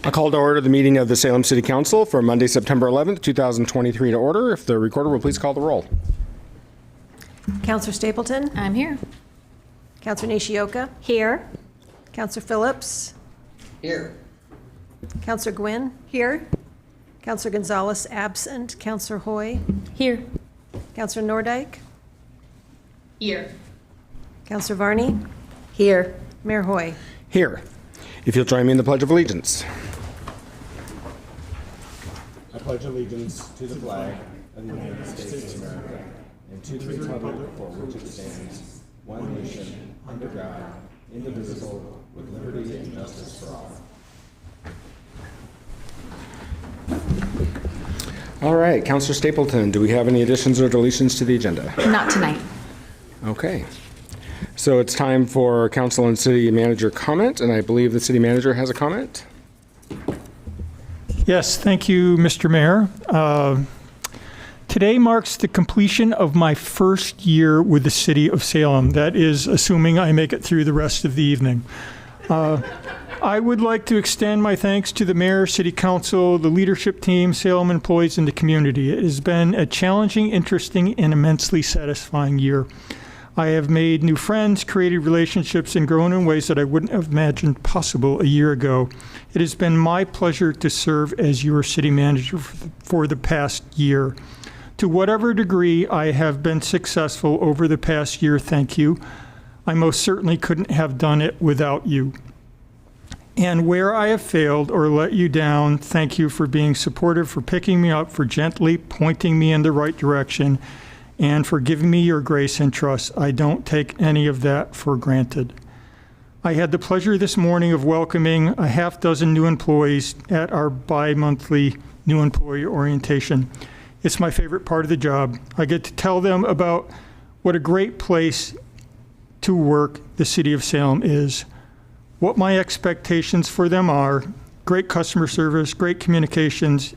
I call to order the meeting of the Salem City Council for Monday, September 11th, 2023 to order. If the recorder will please call the roll. Councillor Stapleton? I'm here. Councillor Nishioka? Here. Councillor Phillips? Here. Councillor Gwynn? Here. Councillor Gonzalez absent. Councillor Hoy? Here. Councillor Nordyke? Here. Councillor Varney? Here. Mayor Hoy? Here. If you'll join me in the Pledge of Allegiance. I pledge allegiance to the flag of the United States of America and to the republic for which it stands, one nation, under God, indivisible, with liberty and justice for all. All right, Councillor Stapleton, do we have any additions or deletions to the agenda? Not tonight. Okay. So it's time for council and city manager comment, and I believe the city manager has a comment. Yes, thank you, Mr. Mayor. Today marks the completion of my first year with the city of Salem. That is assuming I make it through the rest of the evening. I would like to extend my thanks to the mayor, city council, the leadership team, Salem employees, and the community. It has been a challenging, interesting, and immensely satisfying year. I have made new friends, created relationships, and grown in ways that I wouldn't have imagined possible a year ago. It has been my pleasure to serve as your city manager for the past year. To whatever degree I have been successful over the past year, thank you. I most certainly couldn't have done it without you. And where I have failed or let you down, thank you for being supportive, for picking me up, for gently pointing me in the right direction, and for giving me your grace and trust. I don't take any of that for granted. I had the pleasure this morning of welcoming a half dozen new employees at our bi-monthly new employee orientation. It's my favorite part of the job. I get to tell them about what a great place to work the city of Salem is, what my expectations for them are, great customer service, great communications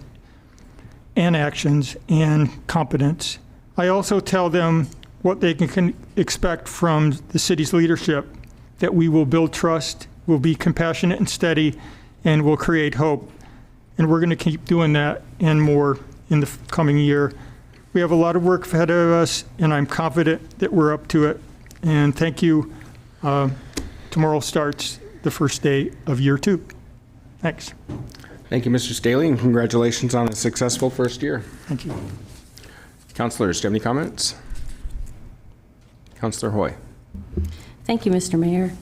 and actions, and competence. I also tell them what they can expect from the city's leadership, that we will build trust, we'll be compassionate and steady, and we'll create hope. And we're going to keep doing that and more in the coming year. We have a lot of work ahead of us, and I'm confident that we're up to it. And thank you. Tomorrow starts the first day of year 2. Thanks. Thank you, Mr. Staley, and congratulations on a successful first year. Thank you. Councilors, do you have any comments? Councilor Hoy. Thank you, Mr. Mayor.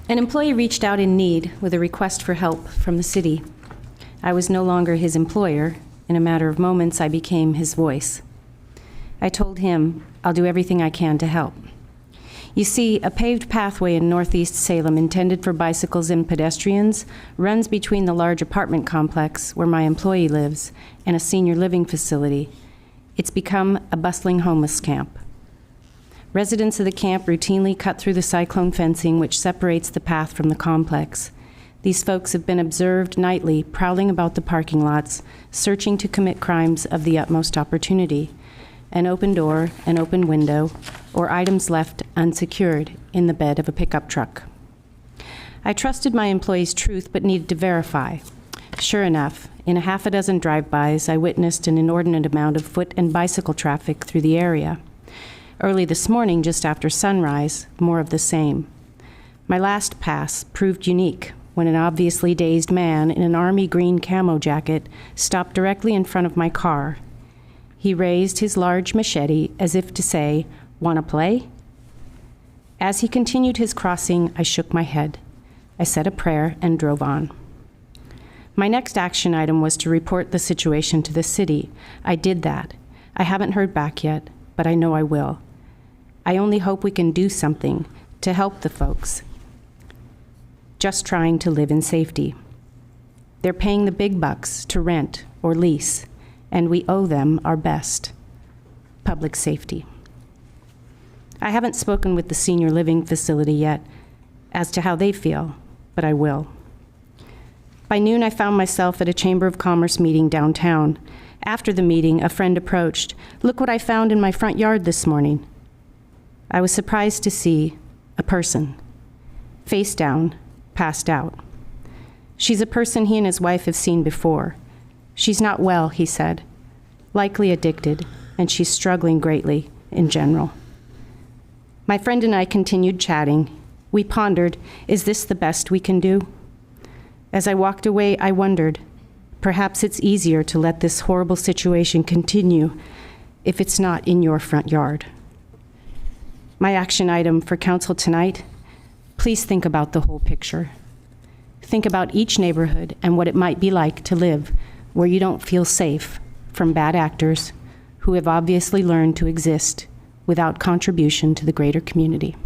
An employee reached out in need with a request for help from the city. I was no longer his employer. In a matter of moments, I became his voice. I told him, I'll do everything I can to help. You see, a paved pathway in northeast Salem intended for bicycles and pedestrians runs between the large apartment complex where my employee lives and a senior living facility. It's become a bustling homeless camp. Residents of the camp routinely cut through the cyclone fencing which separates the path from the complex. These folks have been observed nightly prowling about the parking lots, searching to commit crimes of the utmost opportunity. An open door, an open window, or items left unsecured in the bed of a pickup truck. I trusted my employee's truth but needed to verify. Sure enough, in a half a dozen drive-bys, I witnessed an inordinate amount of foot and bicycle traffic through the area. Early this morning, just after sunrise, more of the same. My last pass proved unique when an obviously dazed man in an army green camo jacket stopped directly in front of my car. He raised his large machete as if to say, "Wanna play?" As he continued his crossing, I shook my head. I said a prayer and drove on. My next action item was to report the situation to the city. I did that. I haven't heard back yet, but I know I will. I only hope we can do something to help the folks just trying to live in safety. They're paying the big bucks to rent or lease, and we owe them our best. Public safety. I haven't spoken with the senior living facility yet as to how they feel, but I will. By noon, I found myself at a Chamber of Commerce meeting downtown. After the meeting, a friend approached. "Look what I found in my front yard this morning." I was surprised to see a person, face down, passed out. She's a person he and his wife have seen before. She's not well, he said, likely addicted, and she's struggling greatly in general. My friend and I continued chatting. We pondered, is this the best we can do? As I walked away, I wondered, perhaps it's easier to let this horrible situation continue if it's not in your front yard. My action item for council tonight, please think about the whole picture. Think about each neighborhood and what it might be like to live where you don't feel safe from bad actors who have obviously learned to exist without contribution to the greater community.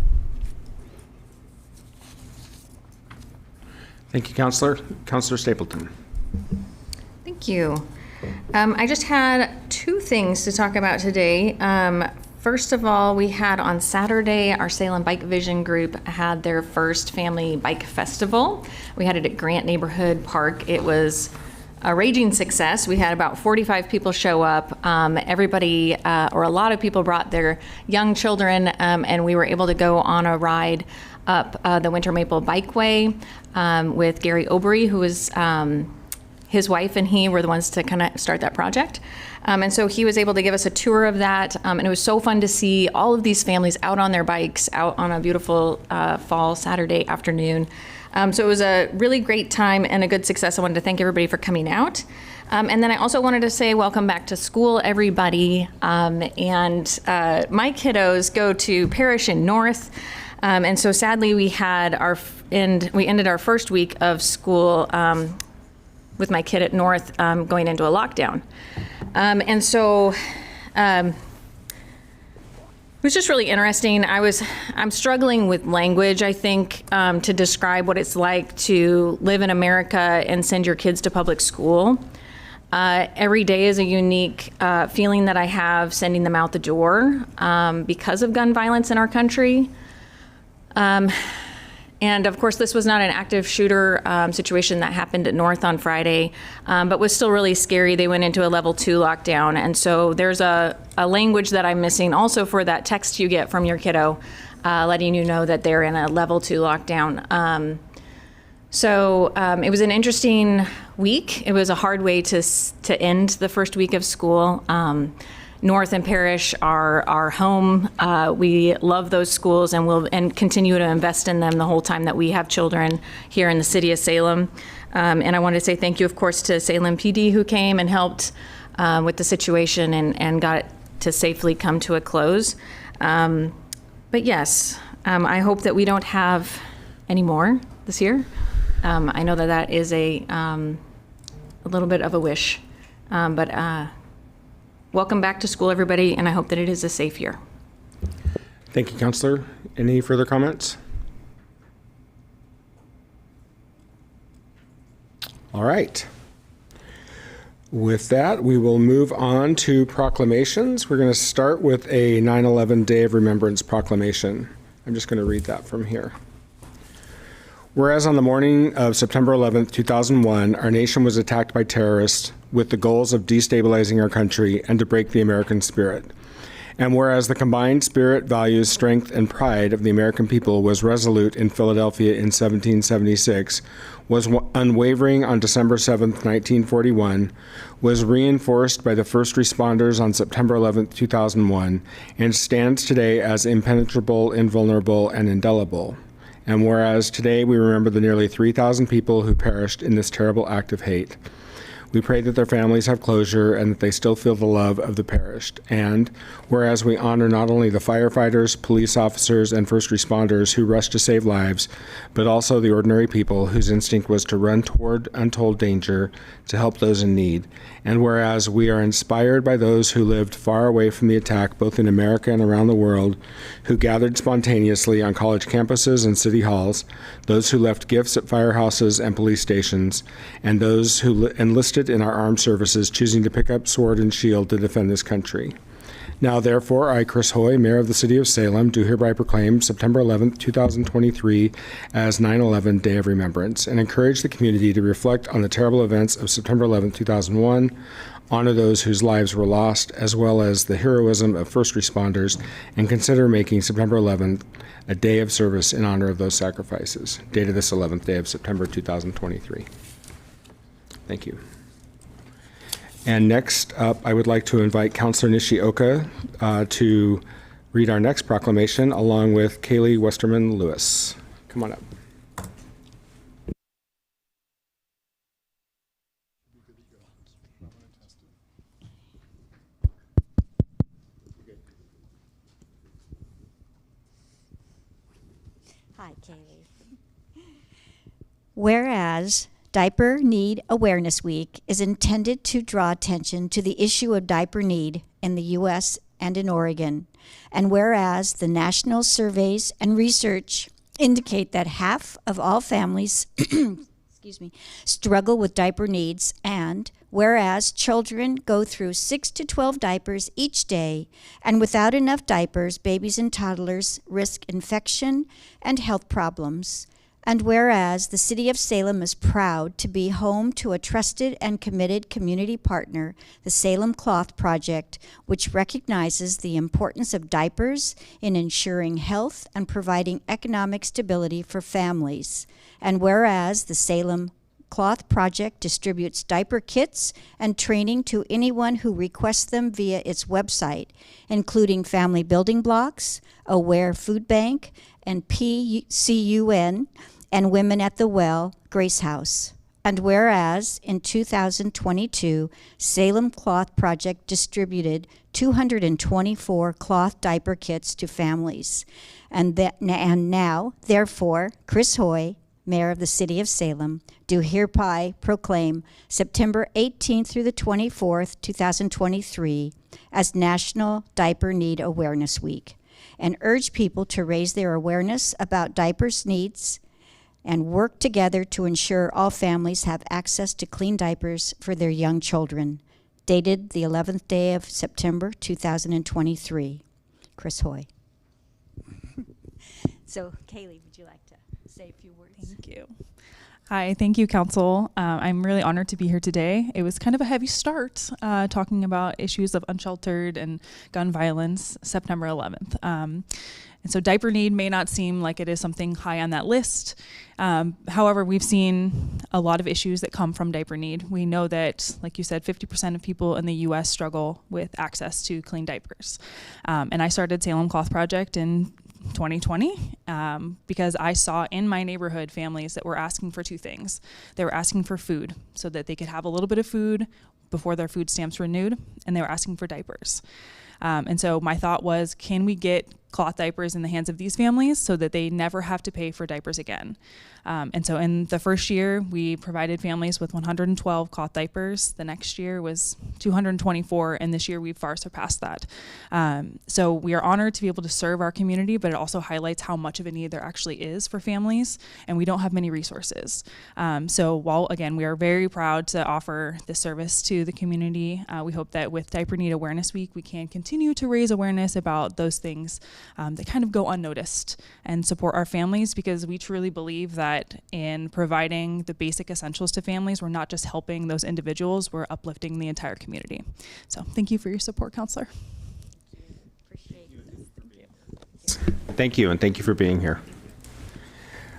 Thank you, Counselor. Counselor Stapleton. Thank you. I just had two things to talk about today. First of all, we had on Saturday, our Salem Bike Vision group had their first family bike festival. We had it at Grant Neighborhood Park. It was a raging success. We had about 45 people show up. Everybody, or a lot of people, brought their young children, and we were able to go on a ride up the Winter Maple Bikeway with Gary Obery, who was his wife and he were the ones to kind of start that project. And so he was able to give us a tour of that. And it was so fun to see all of these families out on their bikes, out on a beautiful fall Saturday afternoon. So it was a really great time and a good success. I wanted to thank everybody for coming out. And then I also wanted to say welcome back to school, everybody. And my kiddos go to Parish in North. And so sadly we ended our first week of school with my kid at North going into a lockdown. And so it was just really interesting. I'm struggling with language, I think, to describe what it's like to live in America and send your kids to public school. Every day is a unique feeling that I have sending them out the door because of gun violence in our country. And of course, this was not an active shooter situation that happened at North on Friday, but was still really scary. They went into a level 2 lockdown. And so there's a language that I'm missing also for that text you get from your kiddo, letting you know that they're in a level 2 lockdown. So it was an interesting week. It was a hard way to end the first week of school. North and Parish are our home. We love those schools and will continue to invest in them the whole time that we have children here in the city of Salem. And I wanted to say thank you, of course, to Salem PD who came and helped with the situation and got it to safely come to a close. But yes, I hope that we don't have any more this year. I know that is a little bit of a wish, but welcome back to school, everybody, and I hope that it is a safe year. Thank you, Counselor. Any further comments? All right. With that, we will move on to proclamations. We're going to start with a 9/11 Day of Remembrance proclamation. I'm just going to read that from here. Whereas on the morning of September 11th, 2001, our nation was attacked by terrorists with the goals of destabilizing our country and to break the American spirit. And whereas the combined spirit, values, strength, and pride of the American people was resolute in Philadelphia in 1776, was unwavering on December 7th, 1941, was reinforced by the first responders on September 11th, 2001, and stands today as impenetrable, invulnerable, and indelible. And whereas today we remember the nearly 3,000 people who perished in this terrible act of hate, we pray that their families have closure and that they still feel the love of the perished. And whereas we honor not only the firefighters, police officers, and first responders who rushed to save lives, but also the ordinary people whose instinct was to run toward untold danger to help those in need. And whereas we are inspired by those who lived far away from the attack, both in America and around the world, who gathered spontaneously on college campuses and city halls, those who left gifts at firehouses and police stations, and those who enlisted in our armed services, choosing to pick up sword and shield to defend this country. Now, therefore, I, Chris Hoy, Mayor of the City of Salem, do hereby proclaim September 11th, 2023 as 9/11 Day of Remembrance and encourage the community to reflect on the terrible events of September 11th, 2001, honor those whose lives were lost, as well as the heroism of first responders, and consider making September 11th a day of service in honor of those sacrifices. Dated this 11th day of September 2023. Thank you. And next up, I would like to invite Councilor Nishioka to read our next proclamation along with Kaylee Westerman Lewis. Come on up. Hi, Kaylee. Whereas Diaper Need Awareness Week is intended to draw attention to the issue of diaper need in the U.S. and in Oregon, and whereas the national surveys and research indicate that half of all families struggle with diaper needs, and whereas children go through 6 to 12 diapers each day, and without enough diapers, babies and toddlers risk infection and health problems, and whereas the City of Salem is proud to be home to a trusted and committed community partner, the Salem Cloth Project, which recognizes the importance of diapers in ensuring health and providing economic stability for families, and whereas the Salem Cloth Project distributes diaper kits and training to anyone who requests them via its website, including family building blocks, Aware Food Bank, and PCUN, and Women at the Well, Grace House. And whereas in 2022, Salem Cloth Project distributed 224 cloth diaper kits to families. And now, therefore, Chris Hoy, Mayor of the City of Salem, do hereby proclaim September 18th through the 24th, 2023 as National Diaper Need Awareness Week, and urge people to raise their awareness about diapers needs and work together to ensure all families have access to clean diapers for their young children. Dated the 11th day of September 2023. Chris Hoy. So, Kaylee, would you like to say a few words? Thank you. Hi, thank you, Council. I'm really honored to be here today. It was kind of a heavy start talking about issues of unsheltered and gun violence September 11th. And so diaper need may not seem like it is something high on that list. However, we've seen a lot of issues that come from diaper need. We know that, like you said, 50% of people in the U.S. struggle with access to clean diapers. And I started Salem Cloth Project in 2020 because I saw in my neighborhood families that were asking for two things. They were asking for food so that they could have a little bit of food before their food stamps renewed, and they were asking for diapers. And so my thought was, can we get cloth diapers in the hands of these families so that they never have to pay for diapers again? And so in the first year, we provided families with 112 cloth diapers. The next year was 224, and this year we've far surpassed that. So we are honored to be able to serve our community, but it also highlights how much of a need there actually is for families, and we don't have many resources. So while, again, we are very proud to offer this service to the community, we hope that with Diaper Need Awareness Week, we can continue to raise awareness about those things that kind of go unnoticed and support our families, because we truly believe that in providing the basic essentials to families, we're not just helping those individuals, we're uplifting the entire community. So thank you for your support, Counselor. Thank you, and thank you for being here.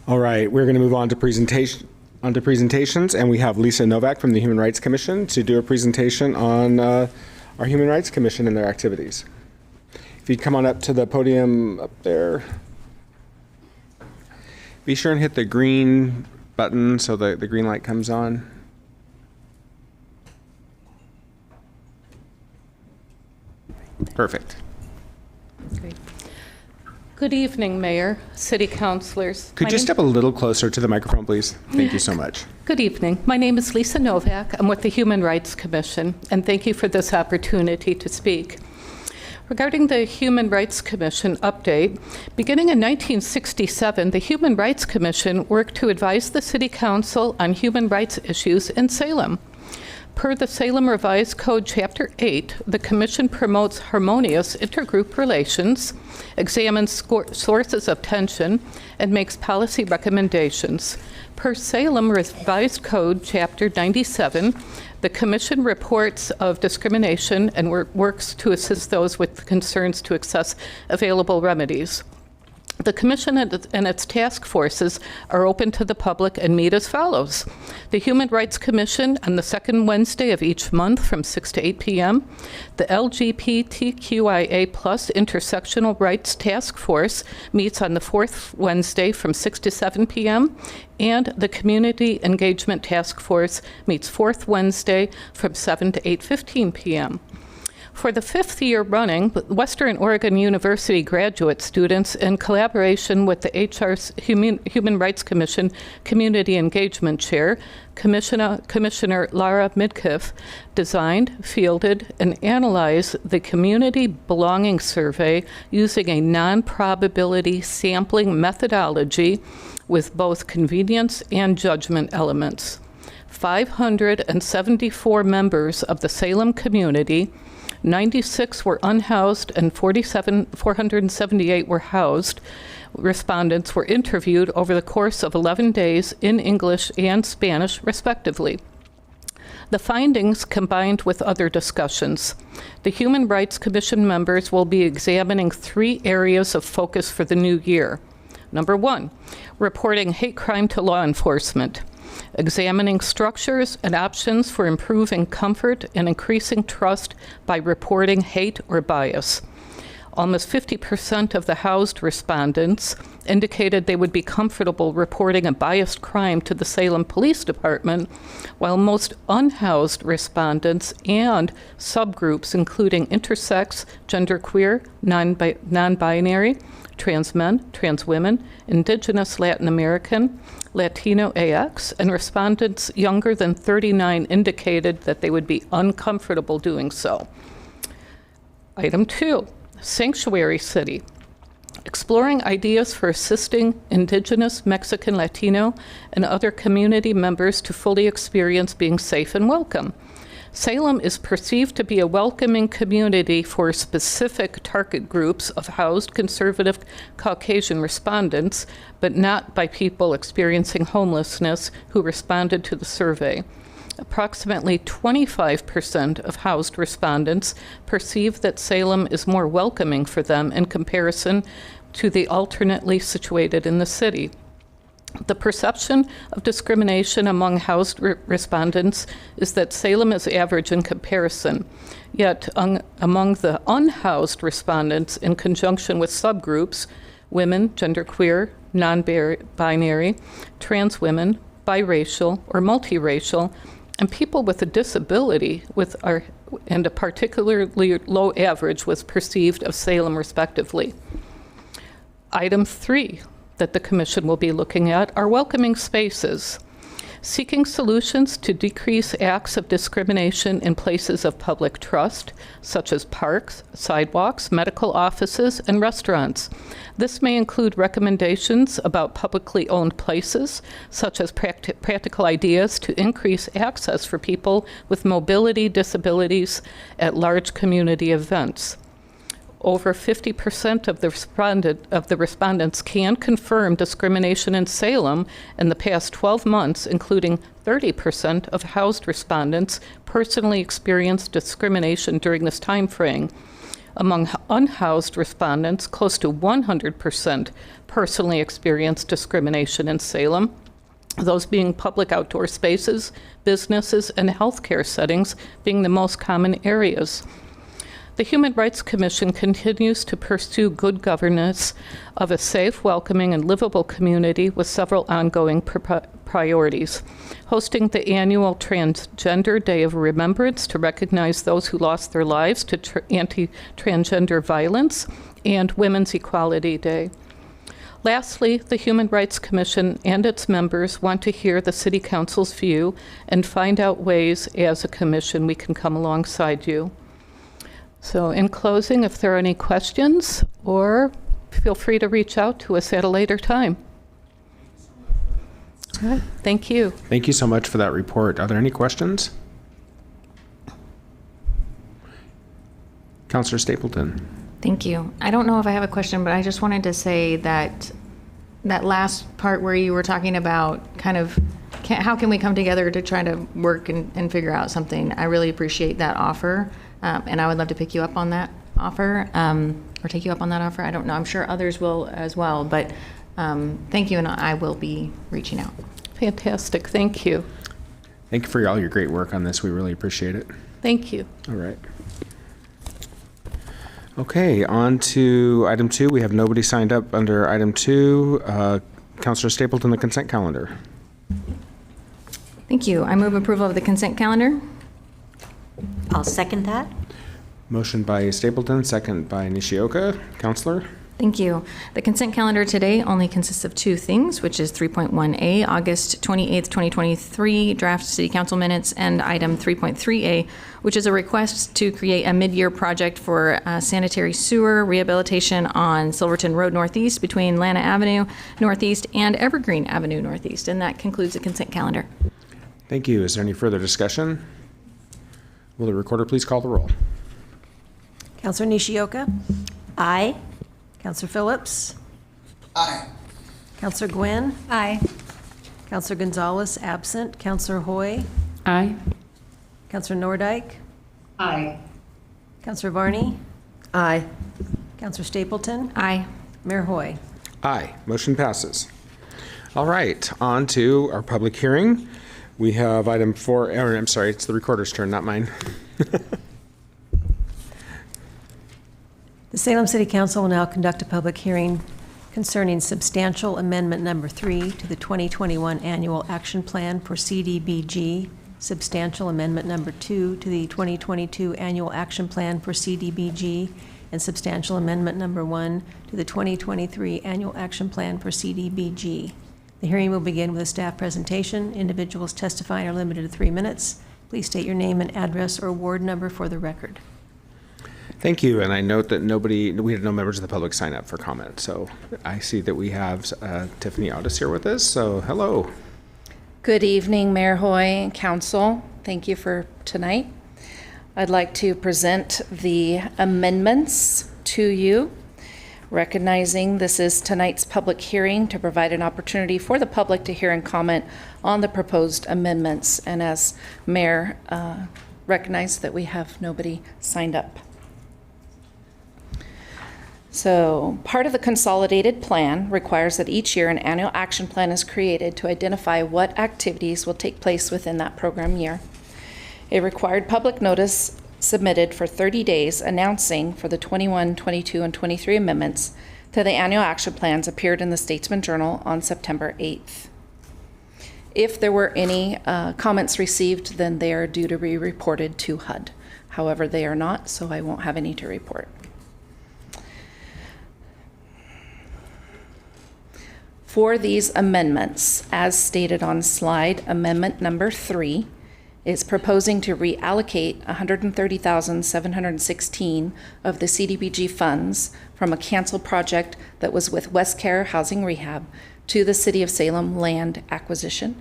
All right, we're going to move on to presentations, and we have Lisa Novak from the Human Rights Commission to do a presentation on our Human Rights Commission and their activities. If you'd come on up to the podium up there. Be sure and hit the green button so the green light comes on. Perfect. Great. Good evening, Mayor, City Councilors. Could you step a little closer to the microphone, please? Thank you so much. Good evening. My name is Lisa Novak. I'm with the Human Rights Commission, and thank you for this opportunity to speak. Regarding the Human Rights Commission update, beginning in 1967, the Human Rights Commission worked to advise the City Council on human rights issues in Salem. Per the Salem Revised Code, Chapter 8, the Commission promotes harmonious intergroup relations, examines sources of tension, and makes policy recommendations. Per Salem Revised Code, Chapter 97, the Commission reports of discrimination and works to assist those with concerns to access available remedies. The Commission and its task forces are open to the public and meet as follows. The Human Rights Commission on the second Wednesday of each month from 6 to 8 p.m. The LGBTQIA+ Intersectional Rights Task Force meets on the fourth Wednesday from 6 to 7 p.m. And the Community Engagement Task Force meets fourth Wednesday from 7 to 8:15 p.m. For the fifth year running, Western Oregon University graduate students, in collaboration with the HR's Human Rights Commission Community Engagement Chair, Commissioner Lara Midkiff, designed, fielded, and analyzed the Community Belonging Survey using a non-probability sampling methodology with both convenience and judgment elements. 574 members of the Salem community, 96 were unhoused and 478 were housed. Respondents were interviewed over the course of 11 days in English and Spanish, respectively. The findings combined with other discussions. The Human Rights Commission members will be examining 3 areas of focus for the new year. Number 1, reporting hate crime to law enforcement. Examining structures and options for improving comfort and increasing trust by reporting hate or bias. Almost 50% of the housed respondents indicated they would be comfortable reporting a biased crime to the Salem Police Department, while most unhoused respondents and subgroups, including intersex, genderqueer, non-binary, trans men, trans women, Indigenous Latin American, Latino AX, and respondents younger than 39 indicated that they would be uncomfortable doing so. Item 2, sanctuary city. Exploring ideas for assisting Indigenous, Mexican, Latino, and other community members to fully experience being safe and welcome. Salem is perceived to be a welcoming community for specific target groups of housed conservative Caucasian respondents, but not by people experiencing homelessness who responded to the survey. Approximately 25% of housed respondents perceive that Salem is more welcoming for them in comparison to the alternately situated in the city. The perception of discrimination among housed respondents is that Salem is average in comparison, yet among the unhoused respondents, in conjunction with subgroups, women, genderqueer, non-binary, trans women, biracial, or multiracial, and people with a disability and a particularly low average was perceived of Salem, respectively. Item 3 that the Commission will be looking at are welcoming spaces. Seeking solutions to decrease acts of discrimination in places of public trust, such as parks, sidewalks, medical offices, and restaurants. This may include recommendations about publicly owned places, such as practical ideas to increase access for people with mobility disabilities at large community events. Over 50% of the respondents can confirm discrimination in Salem in the past 12 months, including 30% of housed respondents personally experienced discrimination during this time frame. Among unhoused respondents, close to 100% personally experienced discrimination in Salem, those being public outdoor spaces, businesses, and healthcare settings being the most common areas. The Human Rights Commission continues to pursue good governance of a safe, welcoming, and livable community with several ongoing priorities. Hosting the annual Transgender Day of Remembrance to recognize those who lost their lives to anti-transgender violence, and Women's Equality Day. Lastly, the Human Rights Commission and its members want to hear the City Council's view and find out ways as a commission we can come alongside you. So in closing, if there are any questions, or feel free to reach out to us at a later time. All right, thank you. Thank you so much for that report. Are there any questions? Councillor Stapleton. Thank you. I don't know if I have a question, but I just wanted to say that that last part where you were talking about kind of how can we come together to try to work and figure out something, I really appreciate that offer. And I would love to pick you up on that offer or take you up on that offer. I don't know. I'm sure others will as well. But thank you, and I will be reaching out. Fantastic. Thank you. Thank you for all your great work on this. We really appreciate it. Thank you. All right. Okay, on to item 2. We have nobody signed up under item 2. Councillor Stapleton, the consent calendar. Thank you. I move approval of the consent calendar. I'll second that. Motion by Stapleton, second by Nishioka. Councillor? Thank you. The consent calendar today only consists of 2 things, which is 3.1A, August 28th, 2023, draft city council minutes, and item 3.3A, which is a request to create a mid-year project for sanitary sewer rehabilitation on Silverton Road Northeast between Lana Avenue Northeast and Evergreen Avenue Northeast. And that concludes the consent calendar. Thank you. Is there any further discussion? Will the recorder please call the roll? Counselor Nishioka? Aye. Counselor Phillips? Aye. Counselor Gwynn? Aye. Counselor Gonzalez, absent. Counselor Hoy? Aye. Counselor Nordike? Aye. Counselor Varney? Aye. Counselor Stapleton? Aye. Mayor Hoy? Aye. Motion passes. All right, on to our public hearing. We have item 4, I'm sorry, it's the recorder's turn, not mine. The Salem City Council will now conduct a public hearing concerning substantial amendment number 3 to the 2021 Annual Action Plan for CDBG, substantial amendment number 2 to the 2022 Annual Action Plan for CDBG, and substantial amendment number 1 to the 2023 Annual Action Plan for CDBG. The hearing will begin with a staff presentation. Individuals testifying are limited to 3 minutes. Please state your name and address or ward number for the record. Thank you, and I note that we had no members of the public sign up for comment, so I see that we have Tiffany Otis here with us, so hello. Good evening, Mayor Hoy and Council. Thank you for tonight. I'd like to present the amendments to you, recognizing this is tonight's public hearing to provide an opportunity for the public to hear and comment on the proposed amendments, and as Mayor recognized that we have nobody signed up. So part of the consolidated plan requires that each year an annual action plan is created to identify what activities will take place within that program year. A required public notice submitted for 30 days announcing for the 21, 22, and 23 amendments to the annual action plans appeared in the Statesman Journal on September 8th. If there were any comments received, then they are due to be reported to HUD. However, they are not, so I won't have any to report. For these amendments, as stated on slide, amendment number 3 is proposing to reallocate $130,716 of the CDBG funds from a canceled project that was with West Care Housing Rehab to the City of Salem land acquisition.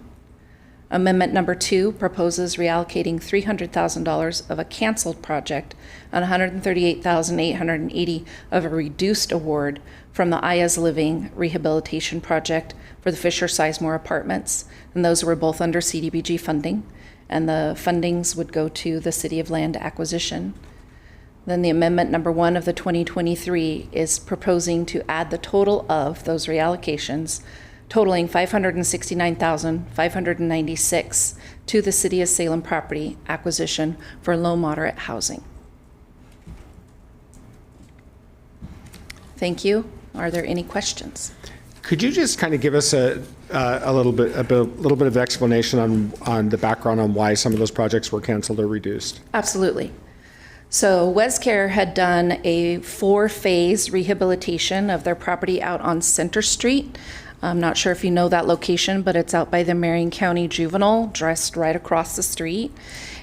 Amendment number 2 proposes reallocating $300,000 of a canceled project and $138,880 of a reduced award from the Aya's Living Rehabilitation Project for the Fisher Sizemore Apartments, and those were both under CDBG funding, and the fundings would go to the City of Land Acquisition. Then the amendment number 1 of the 2023 is proposing to add the total of those reallocations, totaling $569,596 to the City of Salem property acquisition for low-moderate housing. Thank you. Are there any questions? Could you just kind of give us a little bit of explanation on the background on why some of those projects were canceled or reduced? Absolutely. So WesCare had done a 4-phase rehabilitation of their property out on Center Street. I'm not sure if you know that location, but it's out by the Marion County Juvenile, just right across the street.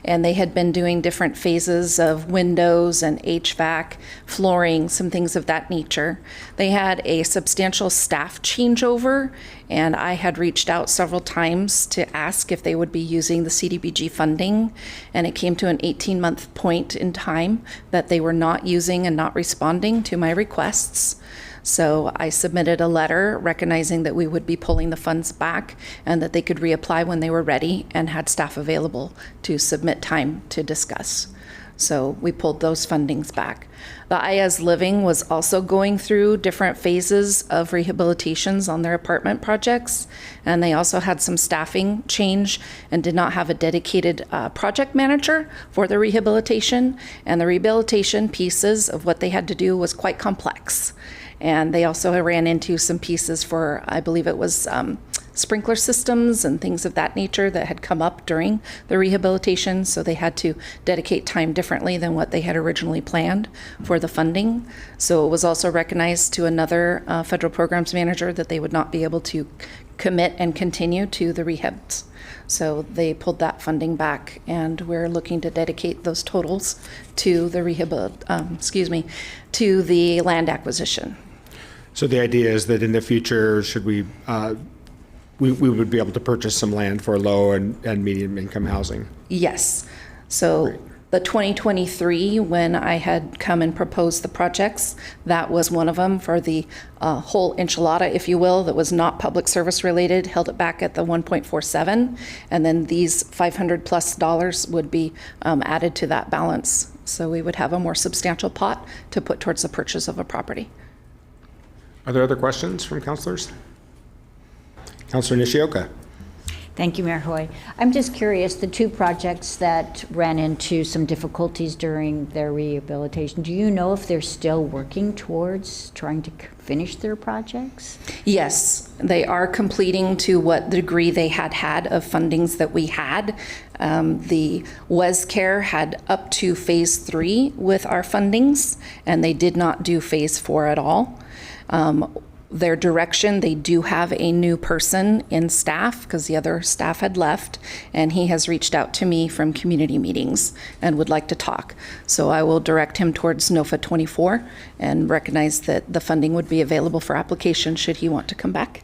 And they had been doing different phases of windows and HVAC, flooring, some things of that nature. They had a substantial staff changeover, and I had reached out several times to ask if they would be using the CDBG funding, and it came to an 18-month point in time that they were not using and not responding to my requests. So I submitted a letter recognizing that we would be pulling the funds back and that they could reapply when they were ready, and had staff available to submit time to discuss. So we pulled those fundings back. The IAS Living was also going through different phases of rehabilitations on their apartment projects, and they also had some staffing change and did not have a dedicated project manager for the rehabilitation, and the rehabilitation pieces of what they had to do was quite complex. And they also ran into some pieces for, I believe it was sprinkler systems and things of that nature that had come up during the rehabilitation. So they had to dedicate time differently than what they had originally planned for the funding. So it was also recognized to another federal programs manager that they would not be able to commit and continue to the rehabs. So they pulled that funding back, and we're looking to dedicate those totals to the to the land acquisition. So the idea is that in the future, should we would be able to purchase some land for low and medium income housing? Yes. So Great. the 2023, when I had come and proposed the projects, that was one of them for the whole enchilada, if you will, that was not public service related, held it back at the 1.47. And then these $500+ would be added to that balance. So we would have a more substantial pot to put towards the purchase of a property. Are there other questions from councilors? Councilor Nishioka. Thank you, Mayor Hoy. I'm just curious, the two projects that ran into some difficulties during their rehabilitation, do you know if they're still working towards trying to finish their projects? Yes, they are completing to what degree they had of fundings that we had. The WesCare had up to phase 3 with our fundings, and they did not do phase 4 at all. Their direction, they do have a new person in staff because the other staff had left, and he has reached out to me from community meetings and would like to talk. So I will direct him towards NOFA 24 and recognize that the funding would be available for application should he want to come back.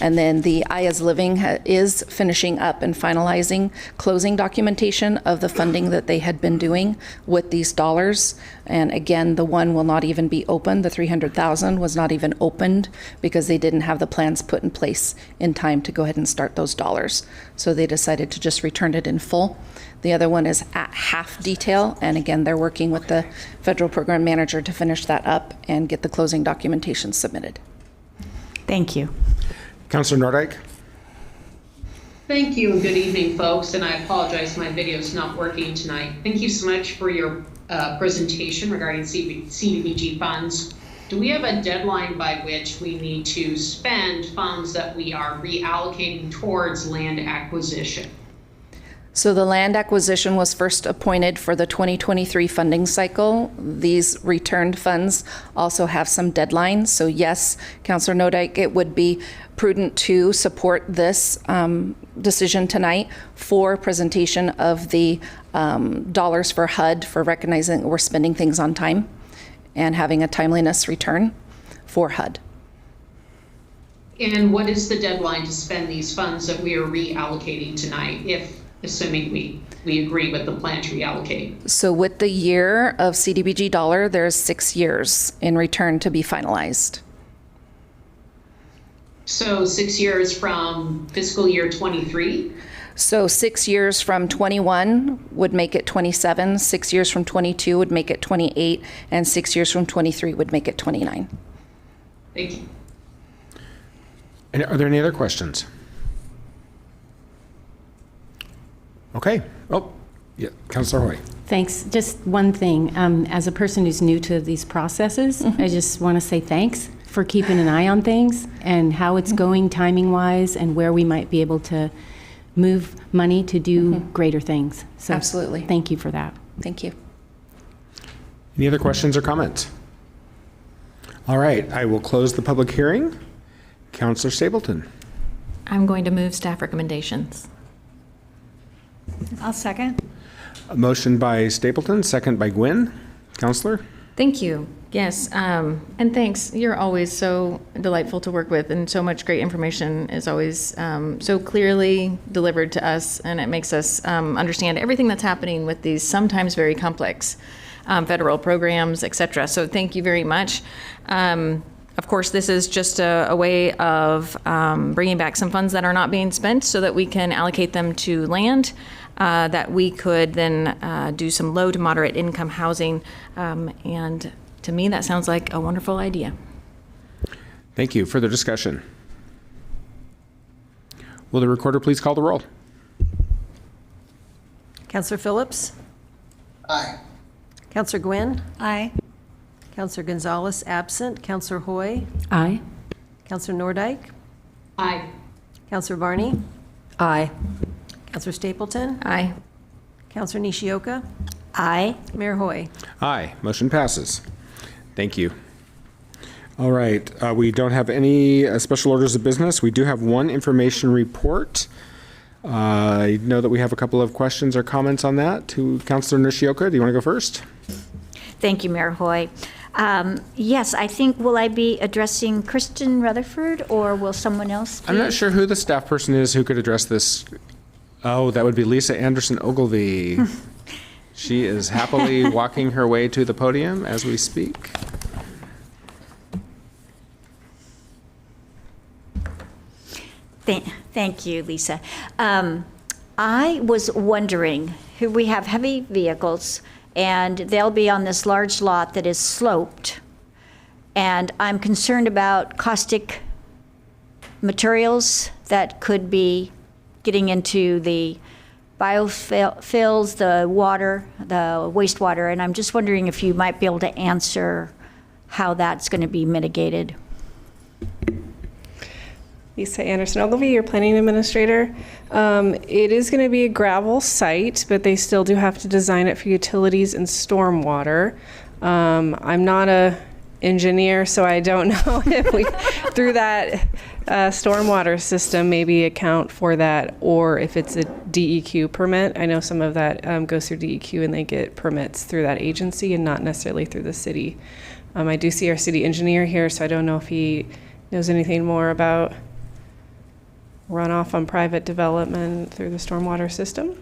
And then the IAS Living is finishing up and finalizing closing documentation of the funding that they had been doing with these dollars. And again, the one will not even be opened. The $300,000 was not even opened because they didn't have the plans put in place in time to go ahead and start those dollars. So they decided to just return it in full. The other one is at half detail, and again, they're working with the federal program manager to finish that up and get the closing documentation submitted. Thank you. Councilor Nordyke. Thank you and good evening, folks. And I apologize, my video is not working tonight. Thank you so much for your presentation regarding CDBG funds. Do we have a deadline by which we need to spend funds that we are reallocating towards land acquisition? So the land acquisition was first appointed for the 2023 funding cycle. These returned funds also have some deadlines. So yes, Councilor Nordyke, it would be prudent to support this decision tonight for presentation of the dollars for HUD, for recognizing that we're spending things on time and having a timeliness return for HUD. And what is the deadline to spend these funds that we are reallocating tonight, assuming we agree with the plan to reallocate? So with the year of CDBG dollar, there's 6 years in return to be finalized. So 6 years from fiscal year 23? So 6 years from 21 would make it 27, 6 years from 22 would make it 28, and 6 years from 23 would make it 29. Thank you. And are there any other questions? Okay. Oh, yeah, Councilor Hoy. Thanks. Just one thing. As a person who's new to these processes, I just want to say thanks for keeping an eye on things and how it's going timing-wise and where we might be able to move money to do greater things. So Absolutely. Thank you for that. Thank you. Any other questions or comments? All right, I will close the public hearing. Counselor Stapleton. I'm going to move staff recommendations. I'll second. A motion by Stapleton, second by Gwynn. Counselor? Thank you. Yes, and thanks. You're always so delightful to work with, and so much great information is always so clearly delivered to us, and it makes us understand everything that's happening with these sometimes very complex federal programs, et cetera. So thank you very much. Of course, this is just a way of bringing back some funds that are not being spent so that we can allocate them to land that we could then do some low to moderate income housing. And to me, that sounds like a wonderful idea. Thank you. Further discussion? Will the recorder please call the roll? Counselor Phillips? Aye. Counselor Gwynn? Aye. Counselor Gonzalez, absent. Counselor Hoy? Aye. Counselor Nordike? Aye. Counselor Varney? Aye. Counselor Stapleton? Aye. Counselor Nishioka? Aye. Mayor Hoy? Aye. Motion passes. Thank you. All right. We don't have any special orders of business. We do have one information report. I know that we have a couple of questions or comments on that. To Counselor Nishioka, do you want to go first? Thank you, Mayor Hoy. Yes, I think, will I be addressing Kristen Rutherford, or will someone else be? I'm not sure who the staff person is who could address this. Oh, that would be Lisa Anderson Ogilvie. She is happily walking her way to the podium as we speak. Thank you, Lisa. I was wondering, here we have heavy vehicles, and they'll be on this large lot that is sloped, and I'm concerned about caustic materials that could be getting into the biofills, the water, the wastewater, and I'm just wondering if you might be able to answer how that's going to be mitigated. Lisa Anderson Ogilvie, your planning administrator. It is going to be a gravel site, but they still do have to design it for utilities and stormwater. I'm not a engineer, so I don't know if we, through that stormwater system, maybe account for that, or if it's a DEQ permit. I know some of that goes through DEQ, and they get permits through that agency and not necessarily through the city. I do see our city engineer here, so I don't know if he knows anything more about runoff on private development through the stormwater system.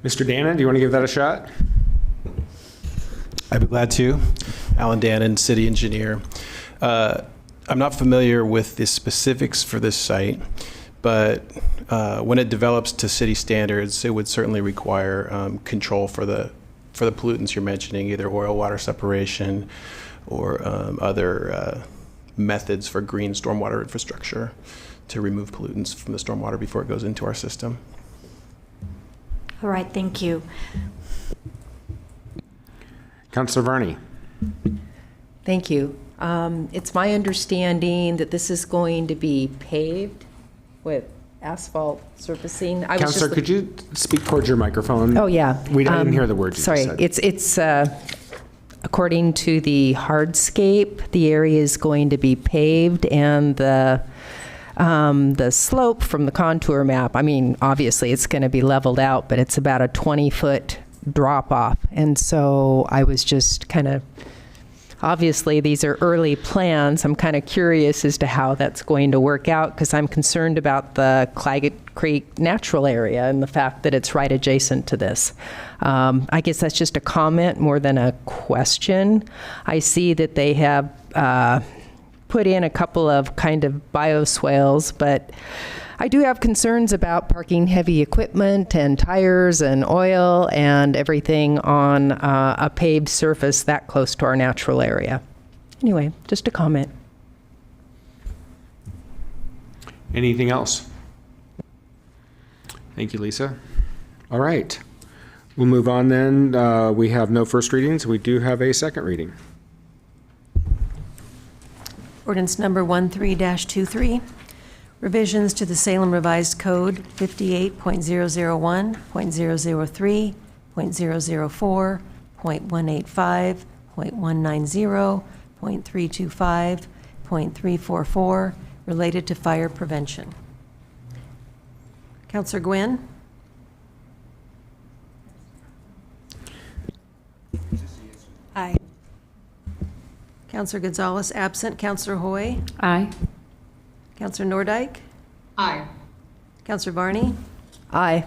Mr. Dannon, do you want to give that a shot? I'd be glad to. Alan Dannon, city engineer. I'm not familiar with the specifics for this site, but when it develops to city standards, it would certainly require control for the pollutants you're mentioning, either oil water separation or other methods for green stormwater infrastructure to remove pollutants from the stormwater before it goes into our system. All right, thank you. Councilor Varney. Thank you. It's my understanding that this is going to be paved with asphalt surfacing. Councilor, could you speak towards your microphone? Oh, yeah. We didn't hear the words you sorry, just said. it's according to the hardscape, the area is going to be paved, and the slope from the contour map, I mean, obviously it's going to be leveled out, but it's about a 20-foot drop off. And so I was just kind of, obviously these are early plans. I'm kind of curious as to how that's going to work out, because I'm concerned about the Claggett Creek natural area and the fact that it's right adjacent to this. I guess that's just a comment more than a question. I see that they have put in a couple of kind of bioswales, but I do have concerns about parking heavy equipment and tires and oil and everything on a paved surface that close to our natural area. Anyway, just a comment. Anything else? Thank you, Lisa. All right. We'll move on then. We have no first readings. We do have a second reading. Ordinance number 13-23, revisions to the Salem Revised Code 58.001, .003, .004, .185, .190, .325, .344, related to fire prevention. Counselor Gwynn? Aye. Counselor Gonzalez absent. Counselor Hoy? Aye. Counselor Nordike? Aye. Counselor Varney? Aye.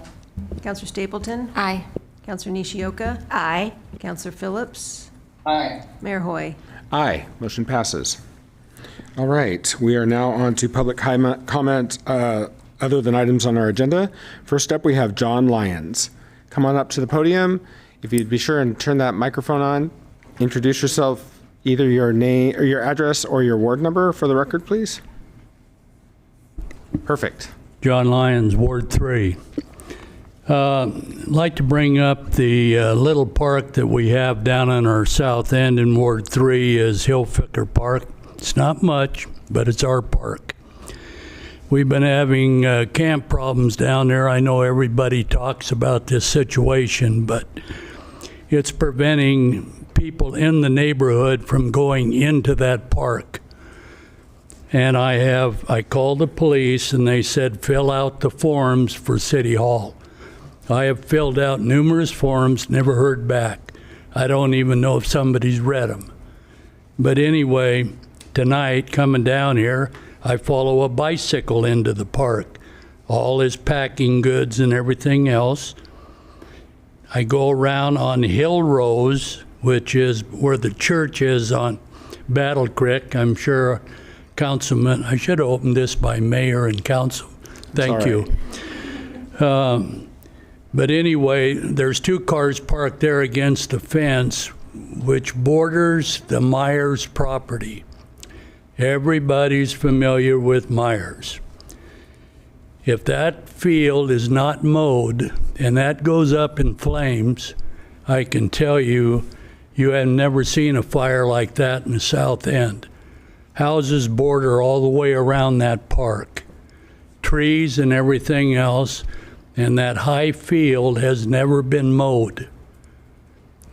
Counselor Stapleton? Aye. Counselor Nishioka? Aye. Counselor Phillips? Aye. Mayor Hoy? Aye. Motion passes. All right, we are now on to public comment other than items on our agenda. First up, we have John Lyons. Come on up to the podium. If you'd be sure and turn that microphone on, introduce yourself, either your name or your address or your ward number for the record, please. Perfect. John Lyons, Ward 3. I'd like to bring up the little park that we have down on our south end in Ward 3 is Hillficker Park. It's not much, but it's our park. We've been having camp problems down there. I know everybody talks about this situation, but it's preventing people in the neighborhood from going into that park. And I called the police and they said, fill out the forms for City Hall. I have filled out numerous forms, never heard back. I don't even know if somebody's read them. But anyway, tonight, coming down here, I follow a bicycle into the park. All his packing goods and everything else. I go around on Hill Rose, which is where the church is on Battle Creek. I'm sure, Councilman, I should have opened this by mayor and council. Thank you. But anyway, there's 2 cars parked there against the fence, which borders the Myers property. Everybody's familiar with Myers. If that field is not mowed and that goes up in flames, I can tell you, you have never seen a fire like that in the south end. Houses border all the way around that park. Trees and everything else, and that high field has never been mowed.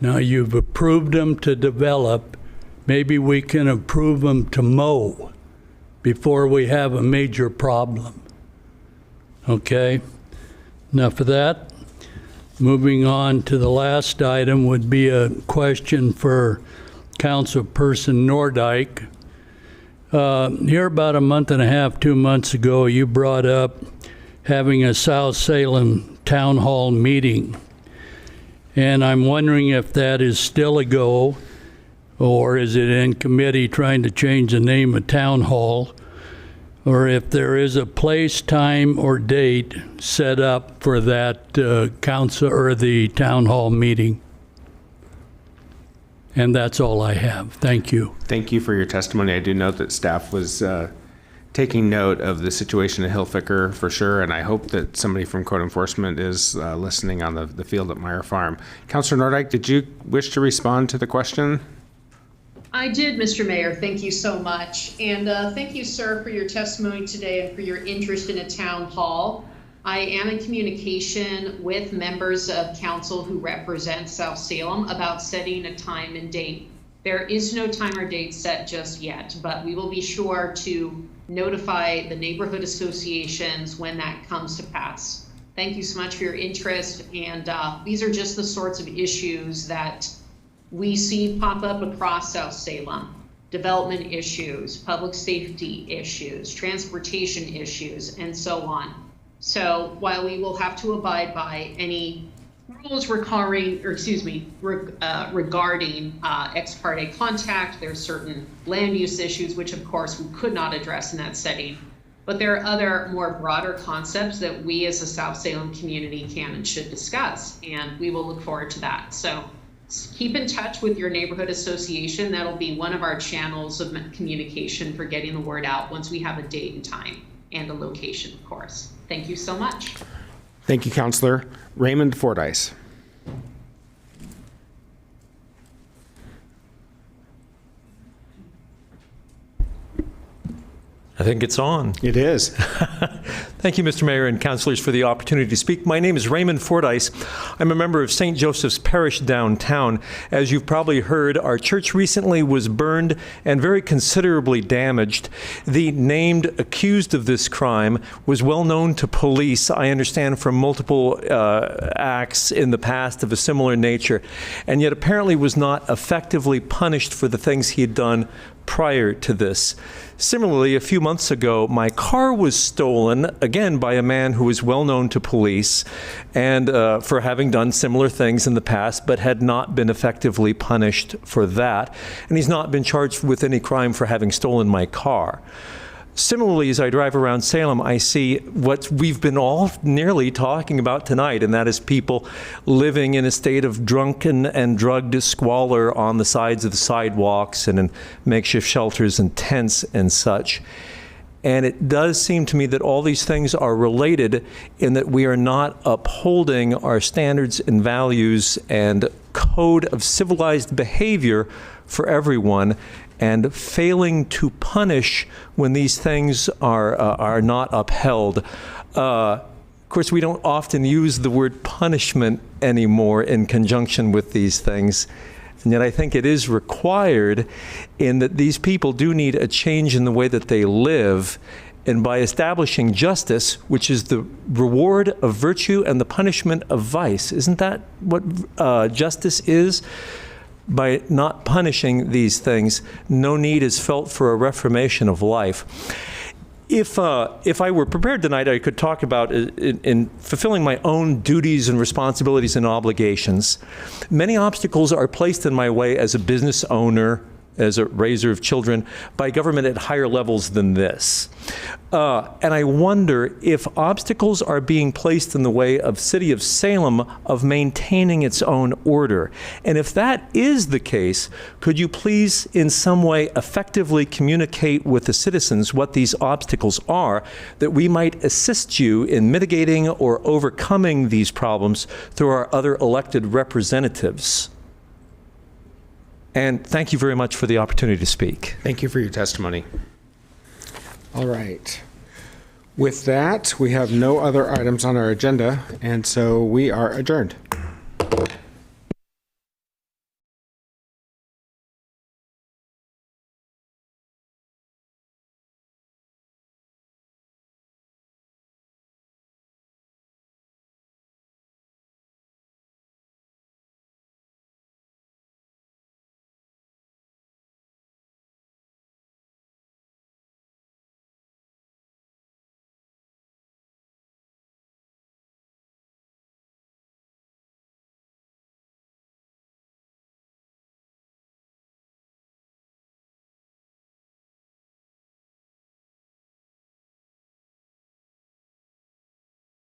Now you've approved them to develop. Maybe we can approve them to mow before we have a major problem. Okay? Enough of that. Moving on to the last item would be a question for Councilperson Nordike. Here about a month and a half, 2 months ago, you brought up having a South Salem Town Hall meeting. And I'm wondering if that is still a go, or is it in committee trying to change the name of Town Hall, or if there is a place, time, or date set up for that council or the Town Hall meeting. And that's all I have. Thank you. Thank you for your testimony. I do note that staff was taking note of the situation at Hillficker for sure, and I hope that somebody from code enforcement is listening on the field at Meyer Farm. Councilor Nordike, did you wish to respond to the question? I did, Mr. Mayor. Thank you so much. And thank you, sir, for your testimony today and for your interest in a town hall. I am in communication with members of council who represent South Salem about setting a time and date. There is no time or date set just yet, but we will be sure to notify the neighborhood associations when that comes to pass. Thank you so much for your interest. And these are just the sorts of issues that we see pop up across South Salem. Development issues, public safety issues, transportation issues, and so on. So while we will have to abide by any rules regarding ex parte contact, there's certain land use issues, which of course we could not address in that setting. But there are other more broader concepts that we as a South Salem community can and should discuss, and we will look forward to that. So keep in touch with your neighborhood association. That'll be one of our channels of communication for getting the word out once we have a date and time and a location, of course. Thank you so much. Thank you, Councilor. Raymond Fordyce. I think it's on. It is. Thank you, Mr. Mayor and councilors, for the opportunity to speak. My name is Raymond Fordyce. I'm a member of St. Joseph's Parish downtown. As you've probably heard, our church recently was burned and very considerably damaged. The named accused of this crime was well known to police, I understand, from multiple acts in the past of a similar nature, and yet apparently was not effectively punished for the things he had done prior to this. Similarly, a few months ago, my car was stolen, again, by a man who was well known to police and for having done similar things in the past, but had not been effectively punished for that. And he's not been charged with any crime for having stolen my car. Similarly, as I drive around Salem, I see what we've been all nearly talking about tonight, and that is people living in a state of drunken and drugged squalor on the sides of the sidewalks and in makeshift shelters and tents and such. And it does seem to me that all these things are related in that we are not upholding our standards and values and code of civilized behavior for everyone, and failing to punish when these things are not upheld. Of course, we don't often use the word punishment anymore in conjunction with these things, and yet I think it is required in that these people do need a change in the way that they live, and by establishing justice, which is the reward of virtue and the punishment of vice. Isn't that what justice is? By not punishing these things, no need is felt for a reformation of life. If I were prepared tonight, I could talk about in fulfilling my own duties and responsibilities and obligations. Many obstacles are placed in my way as a business owner, as a raiser of children, by government at higher levels than this. And I wonder if obstacles are being placed in the way of City of Salem of maintaining its own order. And if that is the case, could you please in some way effectively communicate with the citizens what these obstacles are, that we might assist you in mitigating or overcoming these problems through our other elected representatives? And thank you very much for the opportunity to speak. Thank you for your testimony. All right. With that, we have no other items on our agenda, and so we are adjourned.